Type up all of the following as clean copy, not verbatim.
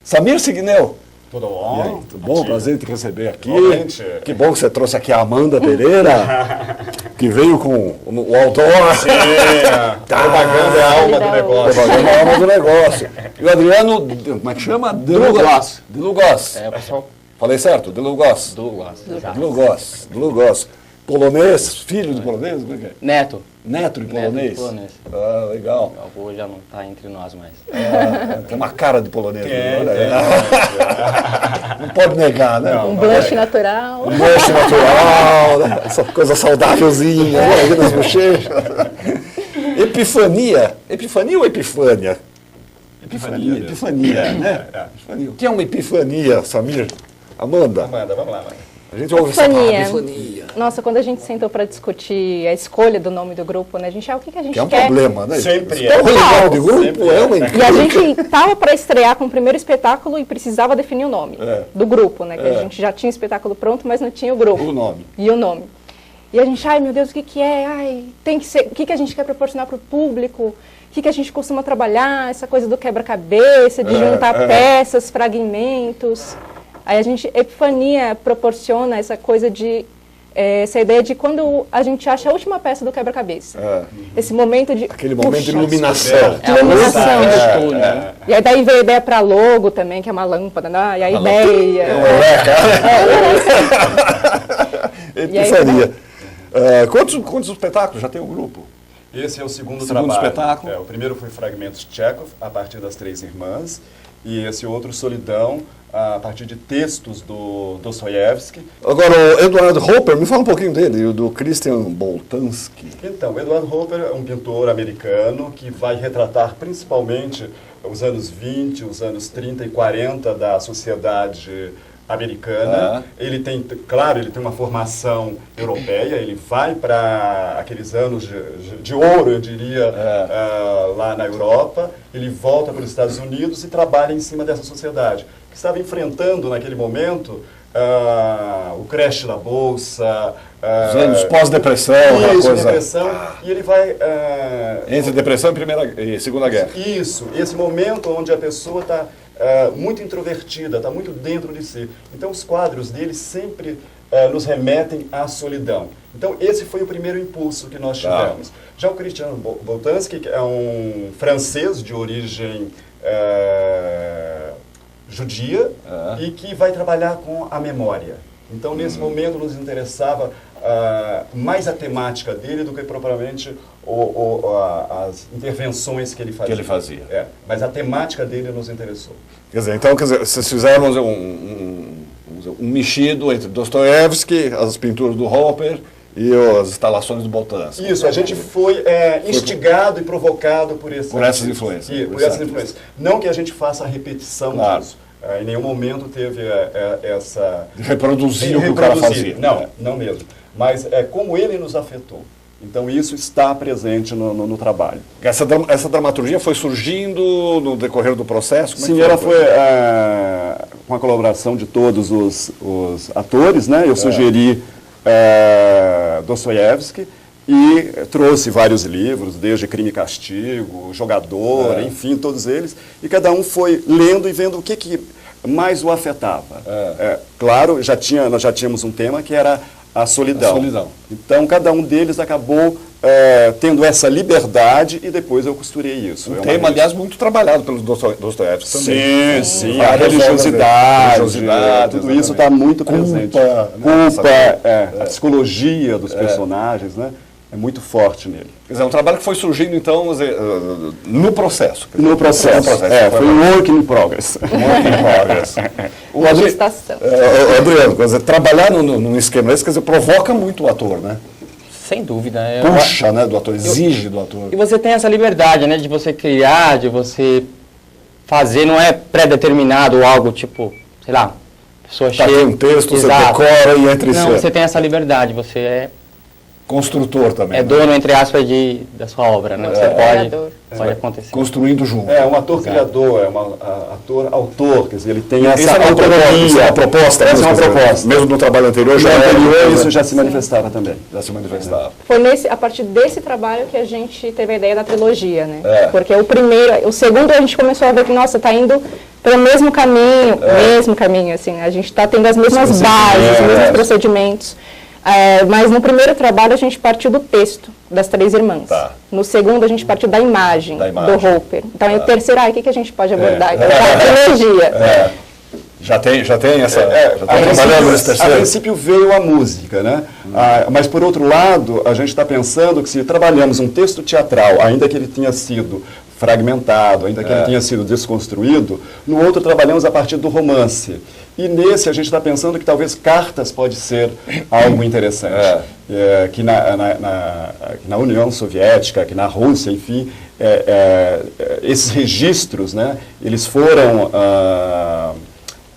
Samir Signel. Tudo E bom? aí, tudo bom? Prazer em te receber aqui. Igualmente. Que bom que você trouxe aqui a Amanda Pereira, que veio com o outdoor. Sim, propaganda é a alma do negócio. Propaganda é a alma do negócio. E o Adriano, como é que chama? Delugos. Delugos. É, o pessoal Falei certo? Delugos. Douglas. Delugos. Polonês, filho de polonês? Como é que é? Neto. Neto de polonês? de polonês. Ah, legal. O avô já não está entre nós mais. Tem uma cara de polonês. Tem, Olha tem. aí. Não pode negar, né? Não. Um blush natural. Um lanche natural, né? Essa coisa saudávelzinha, né? Aqui nas bochechas. Epifania. Epifania ou epifânia? Epifania. Epifania, né? Epifania. O que é uma epifania, Samir? Amanda? Amanda, vamos lá, mãe. A gente ouve essa Epifania. palavra, epifania. Nossa, quando a gente sentou para discutir a escolha do nome do grupo, né? A gente, o que a gente Que é um quer? problema, né? Sempre Tão é. legal de grupo, Sempre é é. uma E a encrenca. gente estava para estrear com o primeiro espetáculo e precisava definir o nome do grupo, né? Que a gente já tinha o espetáculo pronto, mas não tinha o grupo. O nome. E o nome. E a gente, ai meu Deus, o que que é? Ai, tem que ser, o que que a gente quer proporcionar para o público? O que que a gente costuma trabalhar? Essa coisa do quebra-cabeça, de juntar peças, fragmentos. Aí a gente, Epifania proporciona essa coisa de, essa ideia de quando a gente acha a última peça do quebra-cabeça. Esse momento de... Aquele momento de puxa, iluminação. É a Iluminação. mensagem de tudo, né? E aí daí veio a ideia para logo também, que é uma lâmpada, né? E a ideia... Epifania. Quantos espetáculos já tem o grupo? Esse é o segundo Segundo trabalho. espetáculo. O primeiro foi Fragmentos Tchekhov, a partir das Três Irmãs. E esse outro, Solidão, a partir de textos do Dostoiévski. Agora, o Edward Hopper, me fala um pouquinho dele, e o do Christian Boltanski. Então, Edward Hopper é um pintor americano que vai retratar principalmente os anos 20, os anos 30 e 40 da sociedade americana. Ele tem, claro, ele tem uma formação europeia, ele vai para aqueles anos de ouro, eu diria, lá na Europa, ele volta para os Estados Unidos e trabalha em cima dessa sociedade, que estava enfrentando naquele momento o crash da bolsa, Os anos pós-depressão, uma isso, coisa... depressão, e ele vai... Entre depressão e Segunda Guerra. Isso, esse momento onde a pessoa está muito introvertida, está muito dentro de si. Então os quadros dele sempre nos remetem à solidão. Então esse foi o primeiro impulso que nós tivemos. Já o Christian Boltanski, que é um francês de origem judia e que vai trabalhar com a memória. Então nesse momento nos interessava mais a temática dele do que propriamente as intervenções que ele fazia. Mas a temática dele nos interessou. Quer dizer, então, vocês fizeram um mexido entre Dostoiévski, as pinturas do Hopper e as instalações do Boltanski. Isso, a gente foi instigado e provocado por essas influências. Por essas influências. Não que a gente faça a repetição disso. Em nenhum momento teve essa... Reproduzir o que o cara fazia. Não mesmo. Mas como ele nos afetou. Então isso está presente no trabalho. Essa dramaturgia foi surgindo no decorrer do processo? Sim, ela foi com a colaboração de todos os atores, né? Eu sugeri Dostoiévski e trouxe vários livros, desde Crime e Castigo, Jogador, enfim, todos eles. E cada um foi lendo e vendo o que mais o afetava. Claro, nós já tínhamos um tema que era a solidão. Então, cada um deles acabou tendo essa liberdade e depois eu costurei isso. Um tema, aliás, muito trabalhado pelos Dostoiévski também. Sim, a religiosidade, tudo isso está muito presente. A psicologia dos personagens, né? É muito forte nele. Quer dizer, é um trabalho que foi surgindo, então, no processo. No processo. Foi um work in progress. Adriano, quer dizer, trabalhar num esquema desse, quer dizer, provoca muito o ator, né? Sem dúvida. Puxa, né, do ator, exige do ator. E você tem essa liberdade, né, de você criar, de você fazer, não é pré-determinado algo tipo, sei lá, a pessoa chega... Tá aqui um texto, exato. você decora e entra em cena. Não, você tem essa liberdade, você construtor também. É dono, entre aspas, da sua obra, né? Você pode acontecer. Construindo junto. É um ator criador, é um ator-autor, quer dizer, ele tem Isso essa autonomia. é uma proposta. Essa é uma proposta. Mesmo no trabalho anterior, Isso já se manifestava também. Já se manifestava. Foi a partir desse trabalho que a gente teve a ideia da trilogia, né? É. Porque o segundo a gente começou a ver que, nossa, tá indo pelo mesmo caminho, assim, a gente está tendo as mesmas bases, os mesmos procedimentos. Mas no primeiro trabalho a gente partiu do texto das três irmãs. Tá. No segundo a gente partiu da imagem. Do Hopper. Então o terceiro, o que a gente pode abordar? Então, a trilogia. Já tem essa... A princípio veio a música, né? Mas por outro lado, a gente está pensando que se trabalhamos um texto teatral, ainda que ele tenha sido fragmentado, ainda que ele tenha sido desconstruído, no outro trabalhamos a partir do romance. E nesse a gente está pensando que talvez cartas pode ser algo interessante. Que na União Soviética, que na Rússia, enfim, esses registros, né, eles foram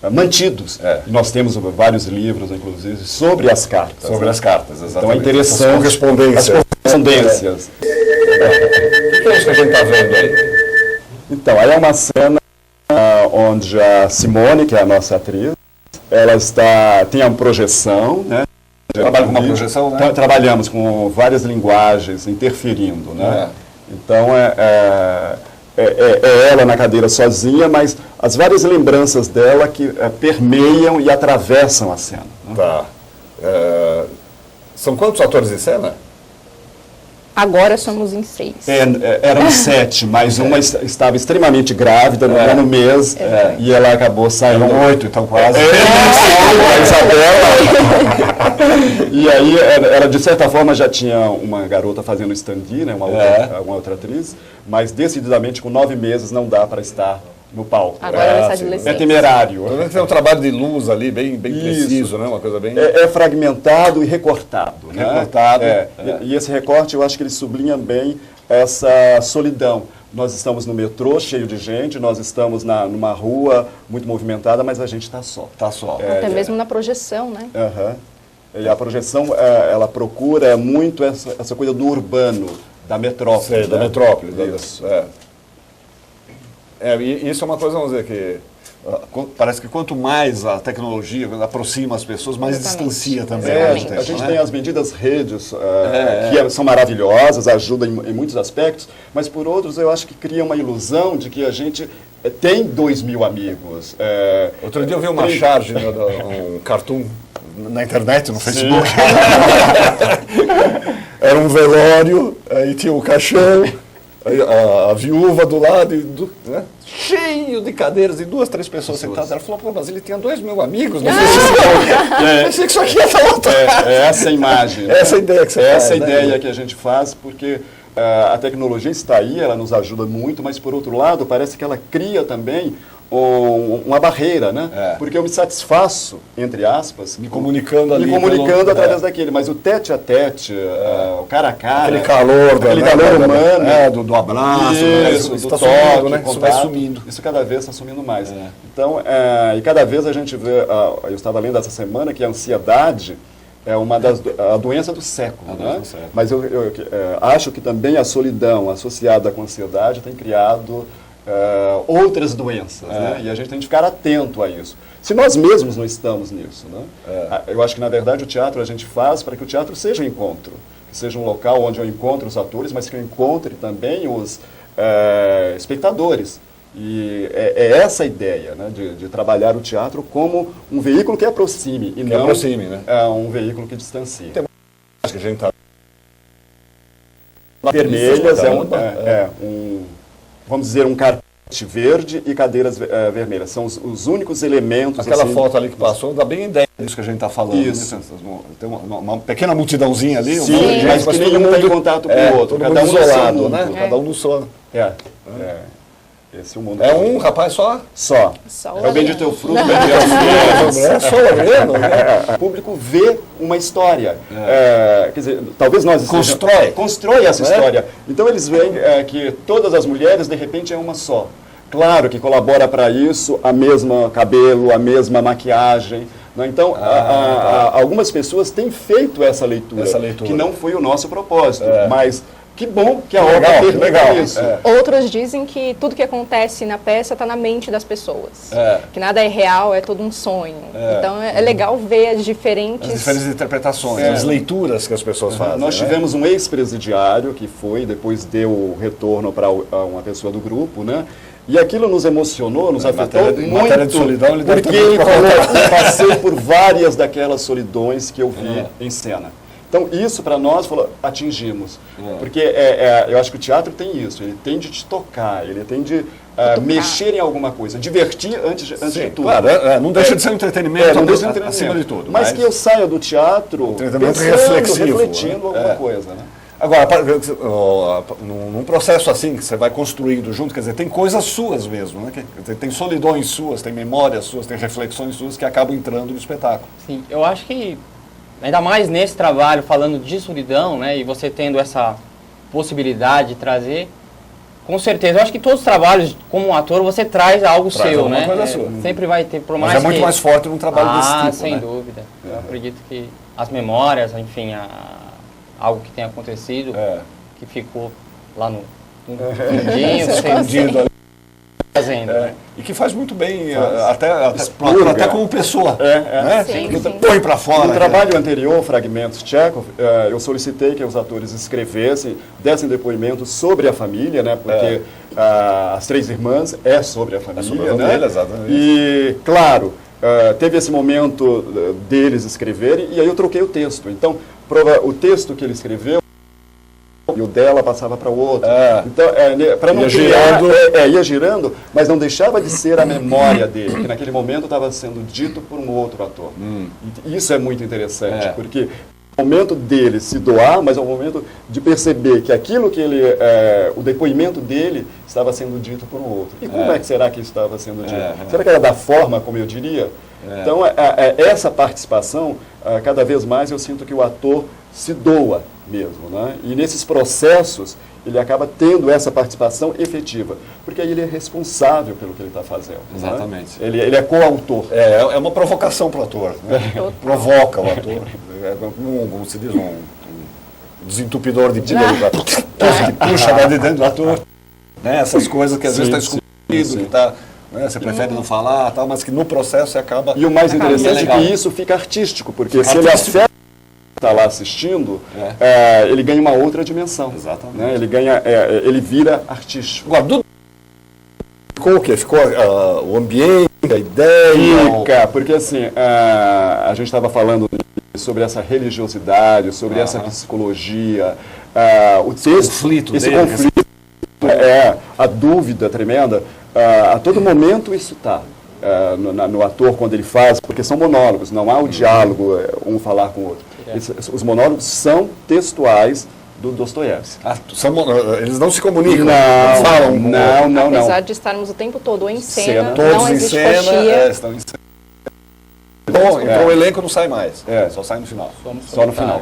mantidos. E nós temos vários livros, inclusive, sobre as cartas. Sobre as cartas, exatamente. Então é interessante. As correspondências. O que é isso que a gente está vendo aí? Então, aí é uma cena onde a Simone, que é a nossa atriz, ela tem a projeção, né? Trabalha com uma projeção, né? Trabalhamos com várias linguagens interferindo, né? Então, é ela na cadeira sozinha, mas as várias lembranças dela que permeiam e atravessam a cena. Né? Tá. São quantos atores em cena? Agora somos em 6. Eram 7, mas uma estava extremamente grávida no nono mês e ela acabou saindo. Eram 8, então quase. A Isabela. E aí ela, de certa forma, já tinha uma garota fazendo stand-in, né, uma outra atriz, mas decididamente com 9 meses não dá para estar no palco. Agora ela está de licença. É temerário. Tem um trabalho de luz ali, bem preciso, né? Uma coisa bem... É fragmentado e recortado. Né? Recortado. E esse recorte, eu acho que ele sublinha bem essa solidão. Nós estamos no metrô, cheio de gente, nós estamos numa rua muito movimentada, mas a gente está só. Tá só. Até mesmo na projeção, né? E a projeção, ela procura muito essa coisa do urbano, da metrópole. Sei, da metrópole. Isso. E isso é uma coisa, vamos dizer, que parece que quanto mais a tecnologia aproxima as pessoas, mais distancia também. A gente tem as medidas redes, que são maravilhosas, ajudam em muitos aspectos, mas por outros eu acho que cria uma ilusão de que a gente tem 2.000 amigos. Outro dia eu vi uma charge, um cartoon na internet, no Facebook. Era um velório, aí tinha o caixão, a viúva do lado, né? Cheio de cadeiras e 2, 3 pessoas sentadas. Ela falou, pô, mas ele tinha 2.000 amigos no Facebook. Pensei que isso aqui ia estar lotado. Essa imagem. Né? Essa ideia que você faz. Essa ideia que a gente faz, porque a tecnologia está aí, ela nos ajuda muito, mas por outro lado, parece que ela cria também uma barreira, né? Porque eu me satisfaço, entre aspas, me comunicando ali. Me comunicando através daquele, mas o tete a tete, o cara a cara. Aquele calor humano. Do abraço, isso, do toque, né? Isso vai sumindo. Isso cada vez está sumindo mais. Então, e cada vez a gente vê, eu estava lendo essa semana que a ansiedade é a doença do século, né? Mas eu acho que também a solidão associada com a ansiedade tem criado outras doenças, né? E a gente tem que ficar atento a isso. Se nós mesmos não estamos nisso, né? Eu acho que, na verdade, o teatro a gente faz para que o teatro seja um encontro, que seja um local onde eu encontre os atores, mas que eu encontre também os espectadores. E é essa a ideia, né? De trabalhar o teatro como um veículo que aproxime, e não um veículo que distancie. Acho que a gente está... Vermelhas vamos dizer, um carpete verde e cadeiras vermelhas. São os únicos elementos... Aquela foto ali que passou dá bem ideia disso que a gente está falando. Isso. Né? Tem uma pequena multidãozinha ali. Sim, mas que nenhum está em contato com o outro. Cada um isolado, né? Cada um no sono. Esse é o mundo. É um rapaz só? Só. É o bendito teu fruto, bendito é só olhando. O público vê uma história. Quer dizer, talvez nós... Constrói essa história. Então eles veem que todas as mulheres, de repente, é uma só. Claro que colabora para isso a mesma cabelo, a mesma maquiagem, Né? Então, algumas pessoas têm feito essa leitura, que não foi o nosso propósito, mas que bom que a obra permite isso. Outros dizem que tudo que acontece na peça está na mente das pessoas, que nada é real, é todo um sonho. Então é legal ver as diferentes interpretações, as leituras que as pessoas fazem. Nós tivemos um ex-presidiário que foi, depois deu o retorno para uma pessoa do grupo, né? E aquilo nos emocionou, nos afetou muito, de solidão, porque ele falou, passei por várias daquelas solidões que eu vi em cena. Então, isso para nós, atingimos. Porque eu acho que o teatro tem isso, ele tem de te tocar, ele tem de mexer em alguma coisa, divertir antes de tudo. Claro, não deixa de ser um entretenimento, não deixa de ser acima de tudo. Mas que eu saia do teatro refletindo alguma coisa, né? Agora, num processo assim, que você vai construindo junto, quer dizer, tem coisas suas mesmo, né? Quer dizer, tem solidões suas, tem memórias suas, tem reflexões suas que acabam entrando no espetáculo. Sim, eu acho que, ainda mais nesse trabalho, falando de solidão, né, e você tendo essa possibilidade de trazer, com certeza, eu acho que todos os trabalhos, como ator, você traz algo seu, né? Coisa sua. Sempre vai ter, por mais Mas é muito mais forte num trabalho desse tipo, sem dúvida. Eu acredito que as memórias, enfim, algo que tenha acontecido, que ficou lá no fundinho, escondido ali. Fazendo, né? E que faz muito bem, até como pessoa. Né? Sim. Põe para fora. No trabalho anterior, Fragmentos Tchekhov, eu solicitei que os atores escrevessem, dessem depoimentos sobre a família, né? Porque As Três Irmãs é sobre a família. Sobre a família, exatamente. E, claro, teve esse momento deles escreverem, e aí eu troquei o texto. Então, o texto que ele escreveu, e o dela passava para o outro. Então, para não ia girando, mas não deixava de ser a memória dele, que naquele momento estava sendo dito por um outro ator. E isso é muito interessante, porque é o momento dele se doar, mas é o momento de perceber que aquilo que ele, o depoimento dele estava sendo dito por um outro. E como é que será que isso estava sendo dito? Será que era da forma como eu diria? Então, essa participação, cada vez mais eu sinto que o ator se doa mesmo, né? E nesses processos ele acaba tendo essa participação efetiva, porque aí ele é responsável pelo que ele está fazendo. Exatamente. Né? Ele é coautor. É uma provocação para o ator, né? Provoca o ator. Como se diz, um desentupidor de pílula que puxa lá de dentro do ator. Né? Essas coisas que às vezes está escondido, que está... Né? Você prefere não falar, tal, mas que no processo você acaba... E o mais interessante é que isso fica artístico, porque se ele acerta está lá assistindo, ele ganha uma outra dimensão. Exatamente. Né? Ele vira artístico. Agora, ficou o quê? Ficou o ambiente, a ideia? Fica, porque assim, a gente estava falando sobre essa religiosidade, sobre essa psicologia, o texto, esse conflito, a dúvida tremenda, a todo momento isso está. No ator, quando ele faz, porque são monólogos, não há o diálogo, um falar com o outro. Os monólogos são textuais do Dostoiévski. Eles não se comunicam, não falam. Não. Apesar de estarmos o tempo todo em cena, todos não em existe cena, coxia. estão em cena. Então o elenco não sai mais, só sai no final. Só no final.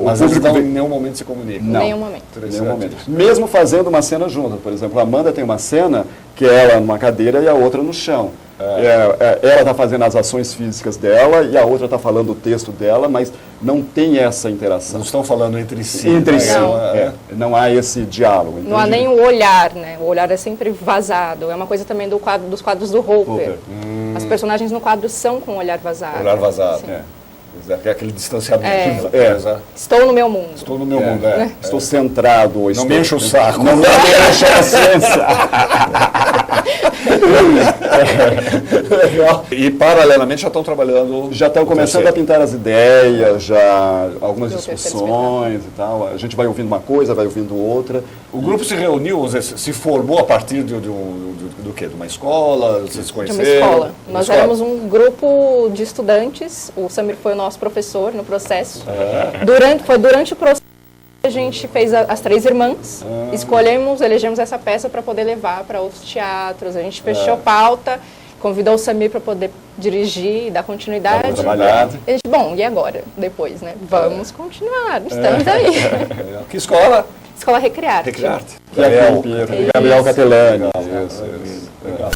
Mas eles em nenhum momento se comunicam. Não. Nenhum momento. Nenhum momento. Mesmo fazendo uma cena junta. Por exemplo, a Amanda tem uma cena que é ela numa cadeira e a outra no chão. Ela está fazendo as ações físicas dela e a outra está falando o texto dela, mas não tem essa interação. Não estão falando entre si. Não há esse diálogo. Não há nem o olhar, né? O olhar é sempre vazado. É uma coisa também dos quadros do Hopper. As personagens no quadro são com o olhar vazado. Olhar vazado, é aquele distanciamento. Estou no meu mundo. Estou no meu mundo, Estou centrado. Não me enche o saco. Não me enche a ciência. Legal. E paralelamente já estão trabalhando... Já estão começando a pintar as ideias, já algumas discussões e tal. A gente vai ouvindo uma coisa, vai ouvindo outra. O grupo se reuniu, se formou a partir do quê? De uma escola? Vocês se conheceram? De uma escola. Nós éramos um grupo de estudantes. O Samir foi o nosso professor no processo. Durante o processo a gente fez As Três Irmãs, elegemos essa peça para poder levar para outros teatros. A gente fechou pauta, convidou o Samir para poder dirigir, dar continuidade. E a gente, bom, e agora? Depois, né? Vamos continuar, estamos aí. Que escola? Escola Recrearte. Recrearte. Gabriel Catelani. Isso. Legal.